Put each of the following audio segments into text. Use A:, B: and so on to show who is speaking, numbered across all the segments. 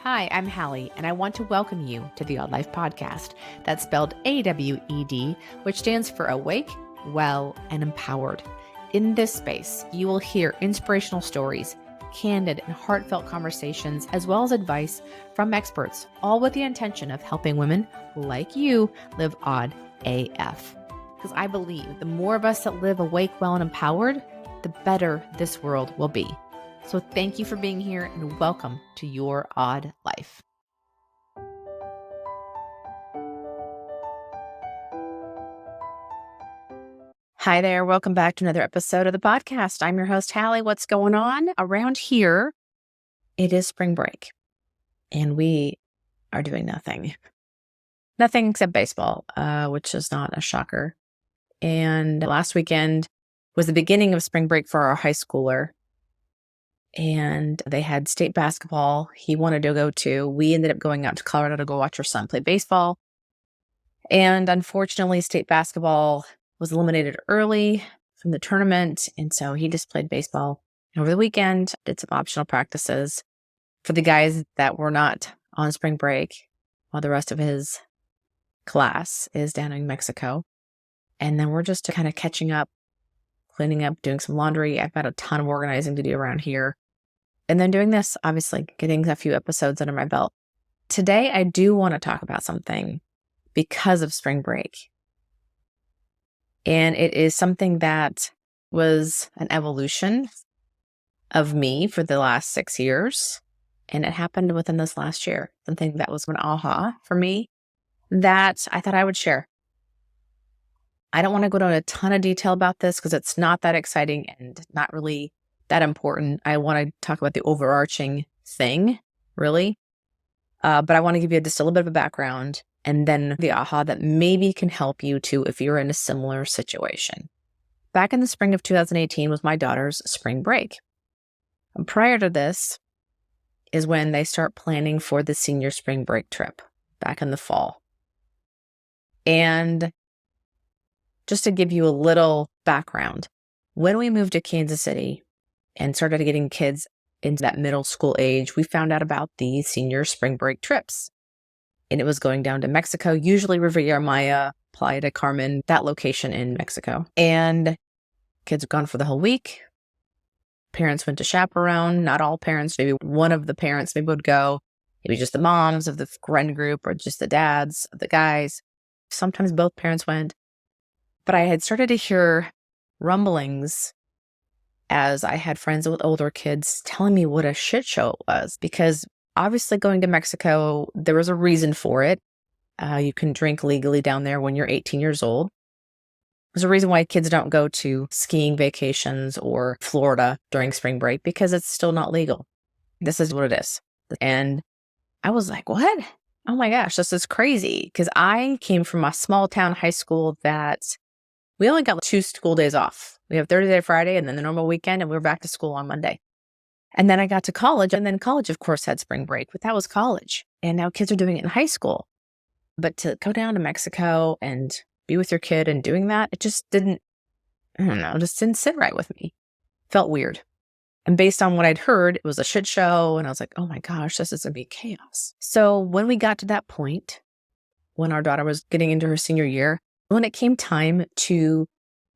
A: Hi, I'm Hallie, and I want to welcome you to the Odd Life Podcast. That's spelled AWED, which stands for Awake, Well, and Empowered. In this space, you will hear inspirational stories, candid and heartfelt conversations, as well as advice from experts, all with the intention of helping women like you live odd AF. Because I believe the more of us that live awake, well, and empowered, the better this world will be. So thank you for being here and welcome to your odd life. Hi there. Welcome back to another episode of the podcast. I'm your host, Hallie. What's going on? Around here, it is spring break and we are doing nothing. Nothing except baseball, which is not a shocker. And last weekend was the beginning of spring break for our high schooler. And they had state basketball he wanted to go to. We ended up going out to Colorado to go watch our son play baseball. And unfortunately, state basketball was eliminated early from the tournament. And so he just played baseball. And over the weekend, did some optional practices for the guys that were not on spring break while the rest of his class is down in Mexico. And then we're just kind of catching up, cleaning up, doing some laundry. I've got a ton of organizing to do around here. And then doing this, obviously, getting a few episodes under my belt. Today, I do want to talk about something because of spring break. And it is something that was an evolution of me for the last 6 years. And it happened within this last year. Something that was an aha for me that I thought I would share. I don't want to go into a ton of detail about this because it's not that exciting and not really that important. I want to talk about the overarching thing, really. But I want to give you just a little bit of a background and then the aha that maybe can help you too if you're in a similar situation. Back in the spring of 2018 was my daughter's spring break. And prior to this is when they start planning for the senior spring break trip back in the fall. And just to give you a little background, when we moved to Kansas City and started getting kids into that middle school age, we found out about the senior spring break trips. And it was going down to Mexico, usually Riviera Maya, Playa del Carmen, that location in Mexico. And kids were gone for the whole week. Parents went to chaperone. Not all parents, maybe one of the parents maybe would go. Maybe just the moms of the friend group or just the dads of the guys. Sometimes both parents went. But I had started to hear rumblings as I had friends with older kids telling me what a shit show it was. Because obviously going to Mexico, there was a reason for it. You can drink legally down there when you're 18 years old. There's a reason why kids don't go to skiing vacations or Florida during spring break because it's still not legal. This is what it is. And I was like, what? Oh my gosh, this is crazy. Because I came from a small town high school that we only got 2 school days off. We have Thursday, Friday, and then the normal weekend, and we were back to school on Monday. And then I got to college, and then college, of course, had spring break, but that was college. And now kids are doing it in high school. But to go down to Mexico and be with your kid and doing that, it just didn't, it just didn't sit right with me. Felt weird. And based on what I'd heard, it was a shit show, and I was like, oh my gosh, this is going to be chaos. So when we got to that point, when our daughter was getting into her senior year, when it came time to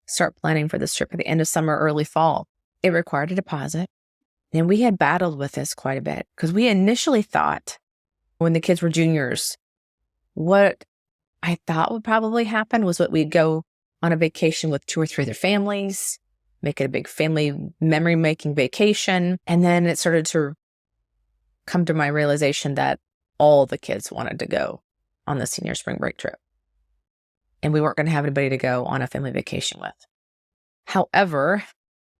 A: start planning for this trip at the end of summer, early fall, it required a deposit. And we had battled with this quite a bit because we initially thought when the kids were juniors, what I thought would probably happen was that we'd go on a vacation with 2 or 3 other families, make it a big family memory-making vacation. And then it started to come to my realization that all the kids wanted to go on the senior spring break trip. And we weren't going to have anybody to go on a family vacation with. However,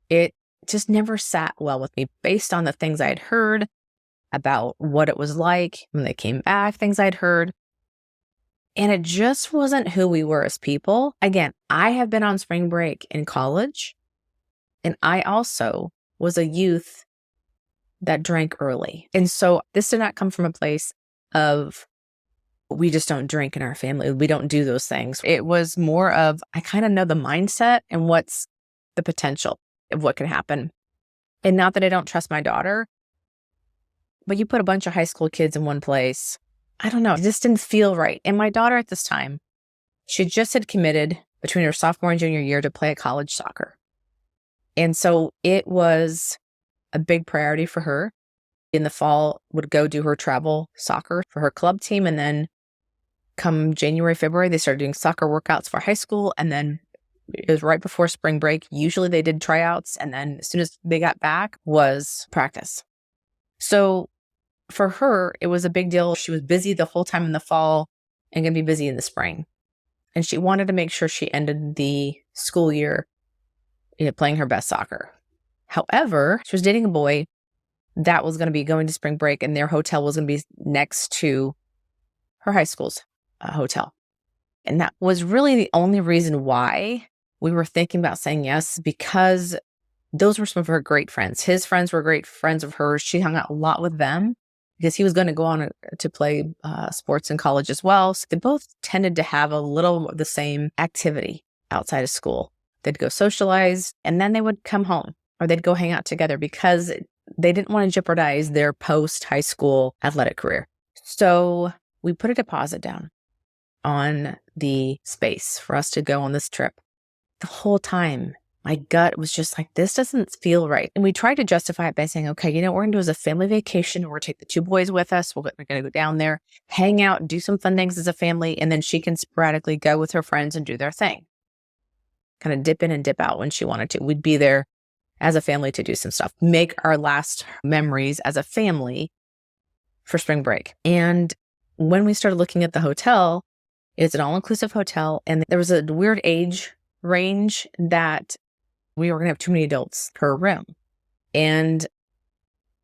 A: it just never sat well with me based on the things I had heard about what it was like when they came back, things I'd heard. And it just wasn't who we were as people. Again, I have been on spring break in college, and I also was a youth that drank early. And so this did not come from a place of we just don't drink in our family. We don't do those things. It was more of, I kind of know the mindset and what's the potential of what could happen. And not that I don't trust my daughter, But you put a bunch of high school kids in one place. I don't know. It just didn't feel right. And my daughter at this time, she just had committed between her sophomore and junior year to play college soccer. And so it was a big priority for her. In the fall, would go do her travel soccer for her club team. And then come January, February, they started doing soccer workouts for high school. And then it was right before spring break. Usually they did tryouts. And then as soon as they got back was practice. So for her, it was a big deal. She was busy the whole time in the fall and going to be busy in the spring. And she wanted to make sure she ended the school year playing her best soccer. However, she was dating a boy that was going to be going to spring break, and their hotel was going to be next to her high school's hotel. And that was really the only reason why we were thinking about saying yes, because those were some of her great friends. His friends were great friends of hers. She hung out a lot with them because he was going to go on to play sports in college as well. So they both tended to have a little of the same activity outside of school. They'd go socialize, and then they would come home, or they'd go hang out together because they didn't want to jeopardize their post-high school athletic career. So we put a deposit down on the space for us to go on this trip. The whole time, my gut was just like, this doesn't feel right. And we tried to justify it by saying, okay, we're going to do as a family vacation. We're going to take the two boys with us. We're going to go down there, hang out, do some fun things as a family. And then she can sporadically go with her friends and do their thing. Kind of dip in and dip out when she wanted to. We'd be there as a family to do some stuff, make our last memories as a family for spring break. And when we started looking at the hotel, it's an all-inclusive hotel. And there was a weird age range that we were going to have too many adults per room. And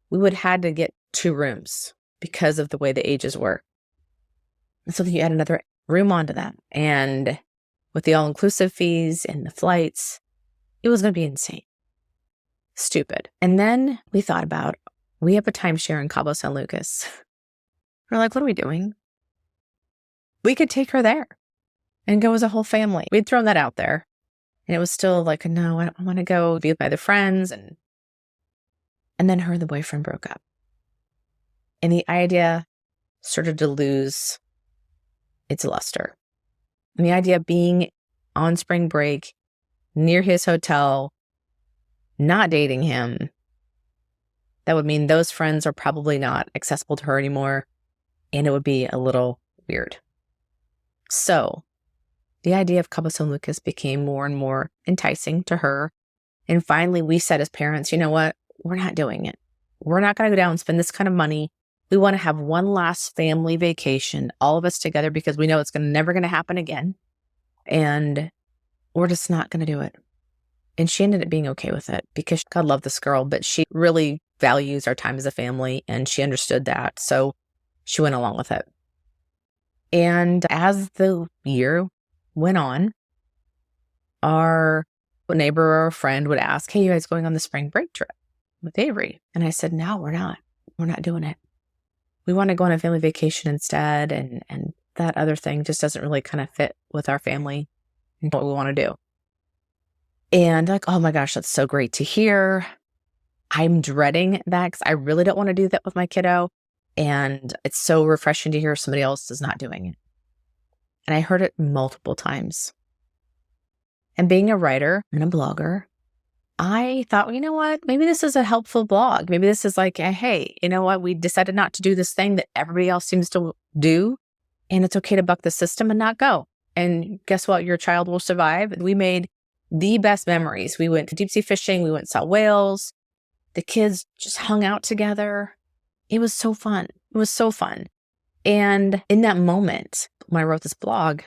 A: we would have had to get 2 rooms because of the way the ages were. And so then you add another room onto that. And with the all-inclusive fees and the flights, it was going to be insane. Stupid. And then we thought about, we have a timeshare in Cabo San Lucas. We're like, what are we doing? We could take her there and go as a whole family. We'd thrown that out there. And it was still like, no, I want to go be with my other friends. And then her and the boyfriend broke up. And the idea started to lose its luster. And the idea of being on spring break near his hotel, not dating him, that would mean those friends are probably not accessible to her anymore. And it would be a little weird. So the idea of Cabo San Lucas became more and more enticing to her. And finally, we said as parents, you know what? We're not doing it. We're not going to go down and spend this kind of money. We want to have one last family vacation, all of us together, because we know it's never going to happen again. And we're just not going to do it. And she ended up being okay with it because God love this girl, but she really values our time as a family, and she understood that. So she went along with it. And as the year went on, our neighbor or friend would ask, hey, you guys going on the spring break trip with Avery? And I said, no, we're not. We're not doing it. We want to go on a family vacation instead. And that other thing just doesn't really kind of fit with our family and what we want to do. And like, oh my gosh, that's so great to hear. I'm dreading that because I really don't want to do that with my kiddo. And it's so refreshing to hear somebody else is not doing it. And I heard it multiple times. And being a writer and a blogger, I thought, well, you know what? Maybe this is a helpful blog. Maybe this is like, hey, you know what? We decided not to do this thing that everybody else seems to do. And it's okay to buck the system and not go. And guess what? Your child will survive. We made the best memories. We went deep sea fishing. We went and saw whales. The kids just hung out together. It was so fun. It was so fun. And in that moment, when I wrote this blog,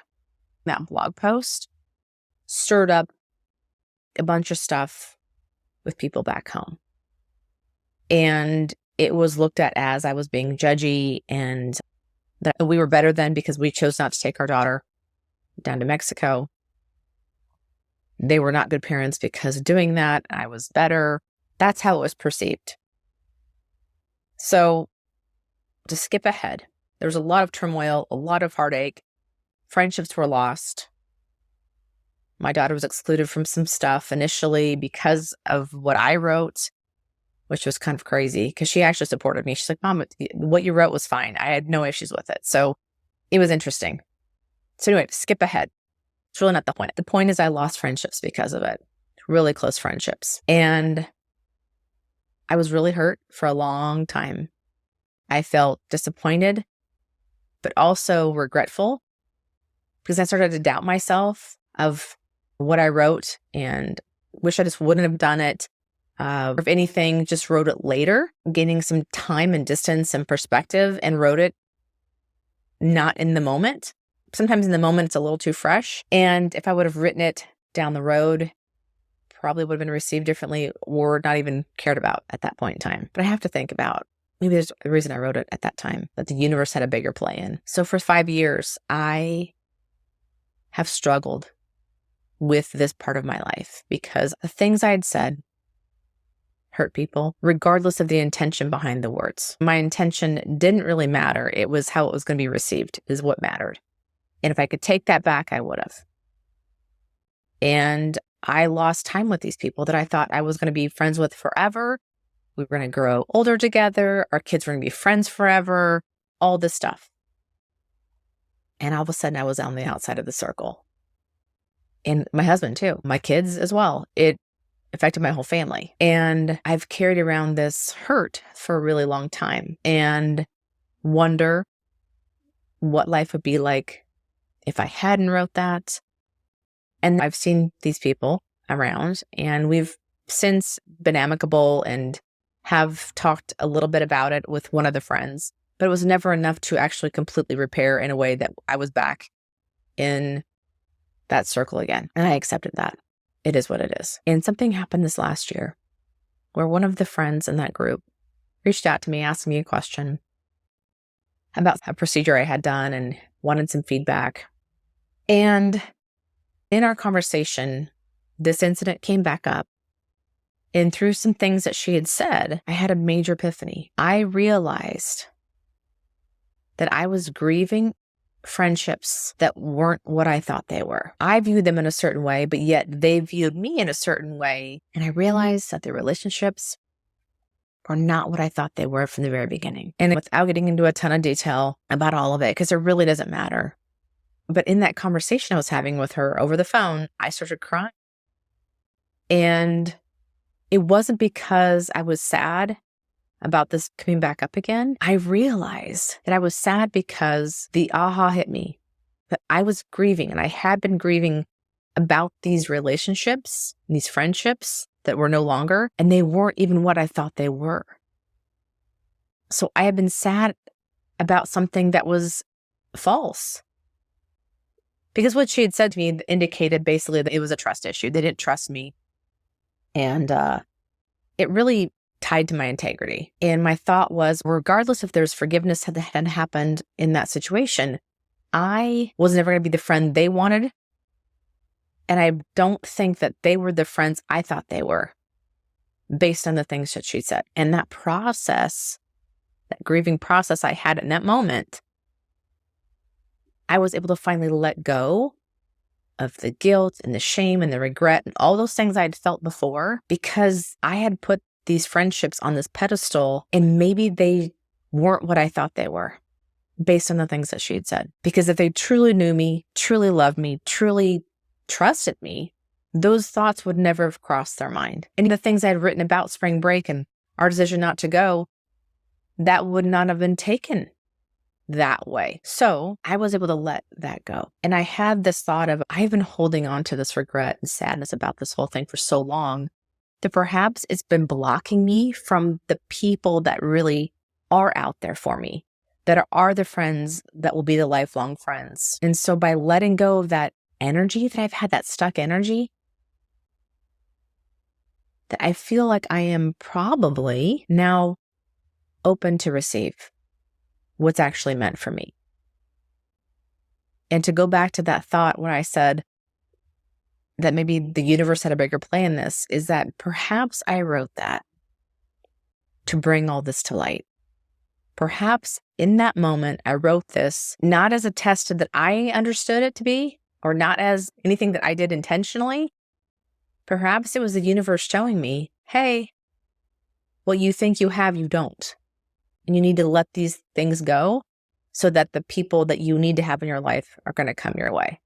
A: that blog post stirred up a bunch of stuff with people back home. And it was looked at as I was being judgy and that we were better than because we chose not to take our daughter down to Mexico. They were not good parents because of doing that. I was better. That's how it was perceived. So to skip ahead, there was a lot of turmoil, a lot of heartache. Friendships were lost. My daughter was excluded from some stuff initially because of what I wrote. which was kind of crazy because she actually supported me. She's like, Mom, what you wrote was fine. I had no issues with it. So it was interesting. So anyway, skip ahead. It's really not the point. The point is I lost friendships because of it, really close friendships. And I was really hurt for a long time. I felt disappointed, but also regretful because I started to doubt myself of what I wrote and wish I just wouldn't have done it. If anything, just wrote it later, gaining some time and distance and perspective, and wrote it not in the moment. Sometimes in the moment, it's a little too fresh. And if I would have written it down the road, probably would have been received differently or not even cared about at that point in time. But I have to think about, maybe there's a reason I wrote it at that time, that the universe had a bigger play in. So for 5 years, I have struggled with this part of my life because the things I had said hurt people, regardless of the intention behind the words. My intention didn't really matter. It was how it was going to be received is what mattered. And if I could take that back, I would have. And I lost time with these people that I thought I was going to be friends with forever. We were going to grow older together. Our kids were going to be friends forever, all this stuff. And all of a sudden, I was on the outside of the circle. And my husband, too, my kids as well. It affected my whole family. And I've carried around this hurt for a really long time and wonder what life would be like if I hadn't wrote that. And I've seen these people around, and we've since been amicable and have talked a little bit about it with one of the friends, but it was never enough to actually completely repair in a way that I was back in that circle again. And I accepted that. It is what it is. And something happened this last year where one of the friends in that group reached out to me, asking me a question about a procedure I had done and wanted some feedback. And in our conversation, this incident came back up. And through some things that she had said, I had a major epiphany. I realized that I was grieving friendships that weren't what I thought they were. I viewed them in a certain way, but yet they viewed me in a certain way. And I realized that the relationships were not what I thought they were from the very beginning. And without getting into a ton of detail about all of it, because it really doesn't matter. But in that conversation I was having with her over the phone, I started crying. And it wasn't because I was sad about this coming back up again. I realized that I was sad because the aha hit me, that I was grieving, and I had been grieving about these relationships, these friendships that were no longer, and they weren't even what I thought they were. So I had been sad about something that was false. Because what she had said to me indicated basically that it was a trust issue. They didn't trust me. And it really tied to my integrity. And my thought was, regardless if there's forgiveness that had happened in that situation, I was never going to be the friend they wanted. And I don't think that they were the friends I thought they were based on the things that she said. And that process, that grieving process I had in that moment, I was able to finally let go of the guilt and the shame and the regret and all those things I had felt before, because I had put these friendships on this pedestal and maybe they weren't what I thought they were based on the things that she had said. Because if they truly knew me, truly loved me, truly trusted me, those thoughts would never have crossed their mind. And the things I had written about spring break and our decision not to go, that would not have been taken that way. So I was able to let that go. And I had this thought of, I've been holding on to this regret and sadness about this whole thing for so long that perhaps it's been blocking me from the people that really are out there for me, that are the friends that will be the lifelong friends. And so by letting go of that energy that I've had, that stuck energy, that I feel like I am probably now open to receive what's actually meant for me. And to go back to that thought when I said that maybe the universe had a bigger play in this, is that perhaps I wrote that to bring all this to light. Perhaps in that moment, I wrote this not as a test that I understood it to be, or not as anything that I did intentionally. Perhaps it was the universe showing me, hey, what you think you have, you don't. And you need to let these things go so that the people that you need to have in your life are going to come your way.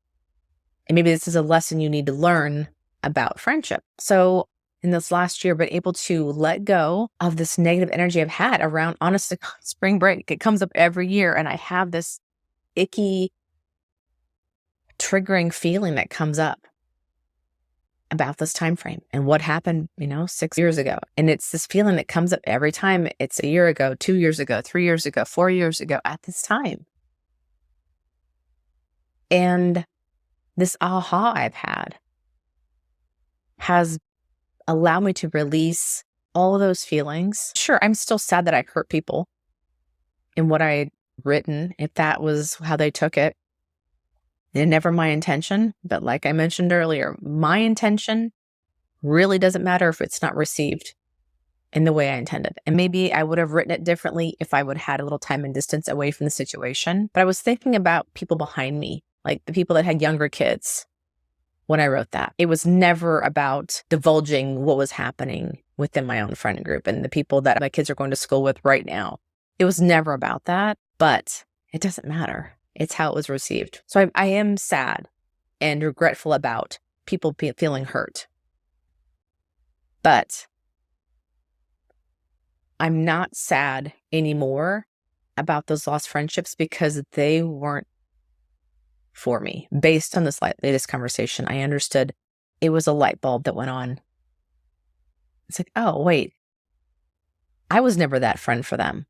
A: And maybe this is a lesson you need to learn about friendship. So in this last year, I've been able to let go of this negative energy I've had around, honestly, spring break. It comes up every year, and I have this icky, triggering feeling that comes up about this time frame and what happened, 6 years ago. And it's this feeling that comes up every time. It's a year ago, 2 years ago, 3 years ago, 4 years ago at this time. And this aha I've had has allowed me to release all of those feelings. Sure, I'm still sad that I hurt people in what I'd written, if that was how they took it. And never my intention. But like I mentioned earlier, my intention really doesn't matter if it's not received in the way I intended. And maybe I would have written it differently if I would have had a little time and distance away from the situation. But I was thinking about people behind me, like the people that had younger kids when I wrote that. It was never about divulging what was happening within my own friend group and the people that my kids are going to school with right now. It was never about that, but it doesn't matter. It's how it was received. So I am sad and regretful about people feeling hurt. But I'm not sad anymore about those lost friendships because they weren't for me. Based on this latest conversation, I understood it was a light bulb that went on. It's like, oh, wait, I was never that friend for them.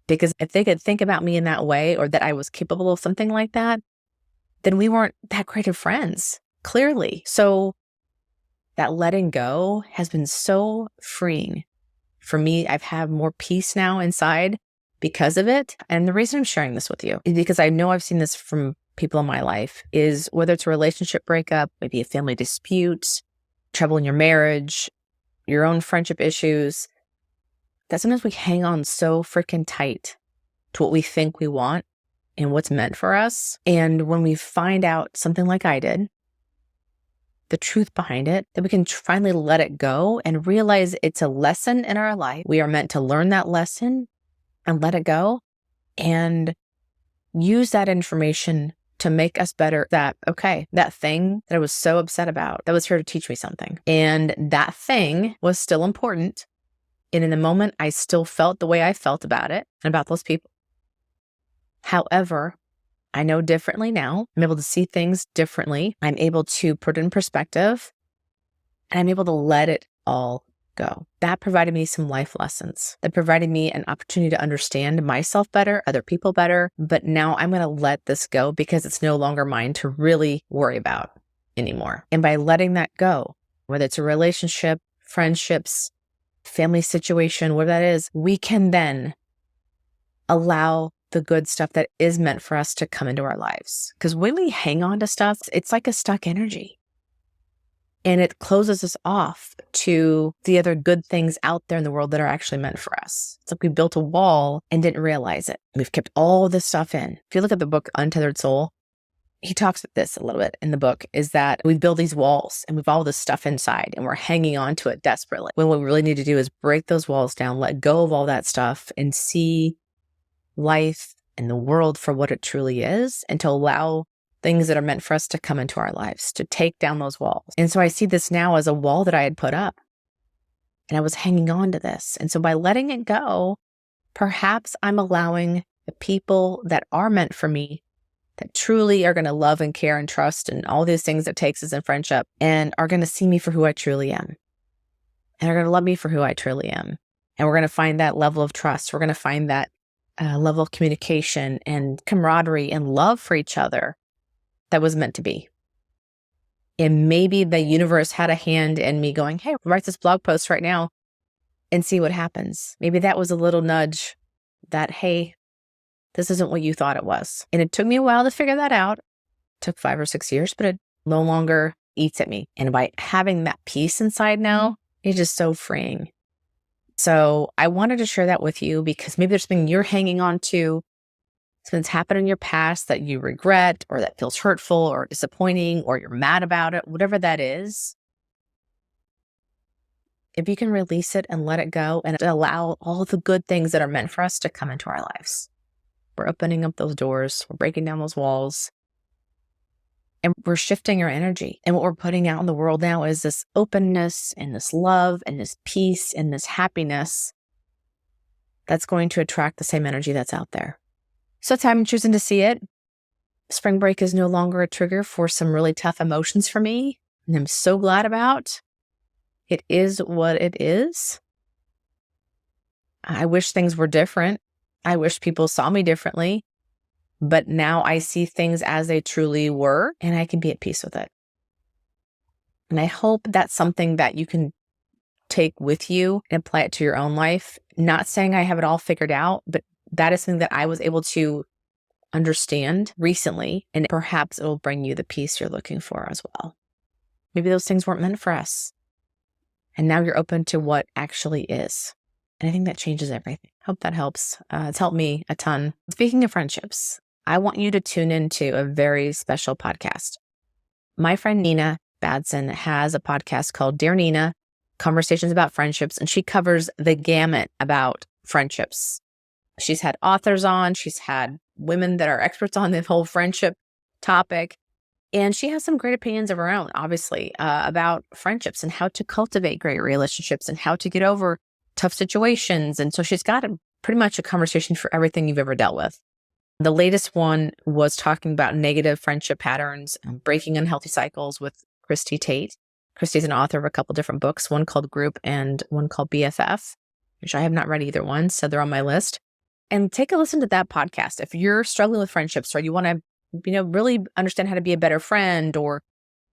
A: Because if they could think about me in that way, or that I was capable of something like that, then we weren't that great of friends, clearly. So that letting go has been so freeing for me. I've had more peace now inside because of it. And the reason I'm sharing this with you is because I know I've seen this from people in my life, is whether it's a relationship breakup, maybe a family dispute, trouble in your marriage, your own friendship issues, that sometimes we hang on so freaking tight to what we think we want and what's meant for us. And when we find out something like I did, the truth behind it, that we can finally let it go and realize it's a lesson in our life. We are meant to learn that lesson and let it go and use that information to make us better. That, okay, that thing that I was so upset about, that was here to teach me something. And that thing was still important. And in the moment, I still felt the way I felt about it and about those people. However, I know differently now. I'm able to see things differently. I'm able to put it in perspective, and I'm able to let it all go. That provided me some life lessons. That provided me an opportunity to understand myself better, other people better. But now I'm going to let this go because it's no longer mine to really worry about anymore. And by letting that go, whether it's a relationship, friendships, family situation, whatever that is, we can then allow the good stuff that is meant for us to come into our lives. Because when we hang on to stuff, it's like a stuck energy. And it closes us off to the other good things out there in the world that are actually meant for us. It's like we built a wall and didn't realize it. We've kept all this stuff in. If you look at the book Untethered Soul, he talks about this a little bit in the book, is that we build these walls and we've all this stuff inside and we're hanging on to it desperately. When what we really need to do is break those walls down, let go of all that stuff and see life and the world for what it truly is, and to allow things that are meant for us to come into our lives, to take down those walls. And so I see this now as a wall that I had put up, and I was hanging on to this. And so by letting it go, perhaps I'm allowing the people that are meant for me, that truly are going to love and care and trust and all these things it takes us in friendship, and are going to see me for who I truly am, and are going to love me for who I truly am. And we're going to find that level of trust. We're going to find that level of communication and camaraderie and love for each other that was meant to be. And maybe the universe had a hand in me going, hey, write this blog post right now and see what happens. Maybe that was a little nudge that, hey, this isn't what you thought it was. And it took me a while to figure that out. It took 5 or 6 years, but it no longer eats at me. And by having that peace inside now, it's just so freeing. So I wanted to share that with you because maybe there's something you're hanging on to, something's happened in your past that you regret or that feels hurtful or disappointing or you're mad about it, whatever that is. if you can release it and let it go and allow all the good things that are meant for us to come into our lives. We're opening up those doors, we're breaking down those walls, and we're shifting our energy. And what we're putting out in the world now is this openness and this love and this peace and this happiness that's going to attract the same energy that's out there. So that's how I'm choosing to see it. Spring break is no longer a trigger for some really tough emotions for me, and I'm so glad about. It is what it is. I wish things were different. I wish people saw me differently, but now I see things as they truly were, and I can be at peace with it. And I hope that's something that you can take with you and apply it to your own life. Not saying I have it all figured out, but that is something that I was able to understand recently, and perhaps it will bring you the peace you're looking for as well. Maybe those things weren't meant for us, and now you're open to what actually is. And I think that changes everything. Hope that helps. It's helped me a ton. Speaking of friendships, I want you to tune into a very special podcast. My friend Nina Badson has a podcast called Dear Nina, Conversations About Friendships, and she covers the gamut about friendships. She's had authors on, she's had women that are experts on the whole friendship topic, and she has some great opinions of her own, obviously, about friendships and how to cultivate great relationships and how to get over tough situations. And so she's got pretty much a conversation for everything you've ever dealt with. The latest one was talking about negative friendship patterns, breaking unhealthy cycles with Christy Tate. Christy's an author of a couple different books, one called Group and one called BFF, which I have not read either one, so they're on my list. And take a listen to that podcast. If you're struggling with friendships or you want to, really understand how to be a better friend or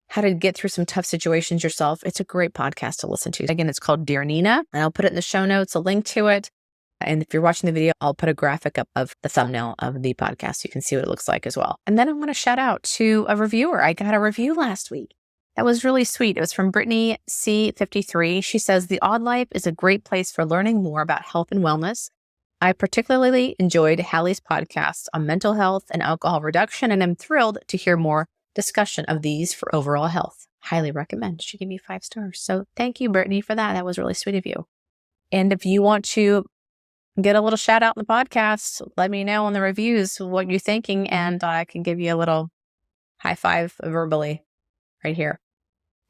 A: how to get through some tough situations yourself, it's a great podcast to listen to. Again, it's called Dear Nina, and I'll put it in the show notes, a link to it. And if you're watching the video, I'll put a graphic up of the thumbnail of the podcast so you can see what it looks like as well. And then I want to shout out to a reviewer. I got a review last week. That was really sweet. It was from Brittany C53. She says, "The Odd Life is a great place for learning more about health and wellness. I particularly enjoyed Hallie's podcast on mental health and alcohol reduction, and I'm thrilled to hear more discussion of these for overall health. Highly recommend." She gave me 5 stars. So thank you, Brittany, for that. That was really sweet of you. And if you want to get a little shout out in the podcast, let me know in the reviews what you're thinking, and I can give you a little high five verbally right here.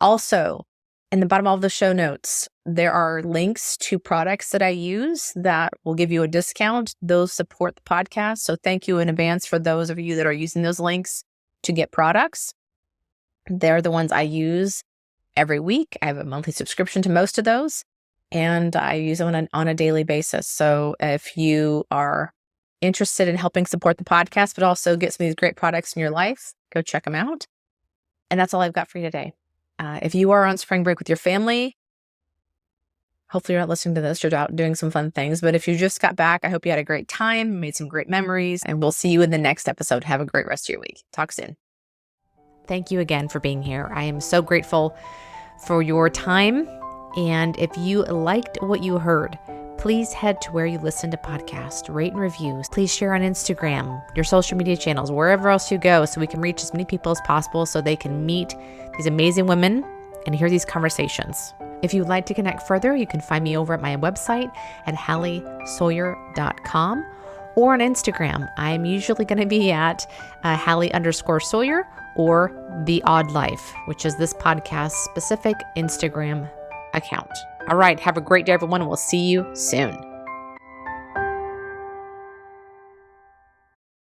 A: Also, in the bottom of the show notes, there are links to products that I use that will give you a discount. Those support the podcast. So thank you in advance for those of you that are using those links to get products. They're the ones I use every week. I have a monthly subscription to most of those, and I use them on a daily basis. So if you are interested in helping support the podcast, but also get some of these great products in your life, go check them out. And that's all I've got for you today. If you are on spring break with your family, hopefully you're not listening to this, you're out doing some fun things. But if you just got back, I hope you had a great time, made some great memories, and we'll see you in the next episode. Have a great rest of your week. Talk soon. Thank you again for being here. I am so grateful for your time. And if you liked what you heard, please head to where you listen to podcasts, rate and reviews. Please share on Instagram, your social media channels, wherever else you go, so we can reach as many people as possible so they can meet these amazing women and hear these conversations. If you'd like to connect further, you can find me over at my website at HallieSawyer.com or on Instagram. I'm usually going to be at Hallie_Sawyer or The Odd Life, which is this podcast specific Instagram account. All right. Have a great day, everyone. And we'll see you soon.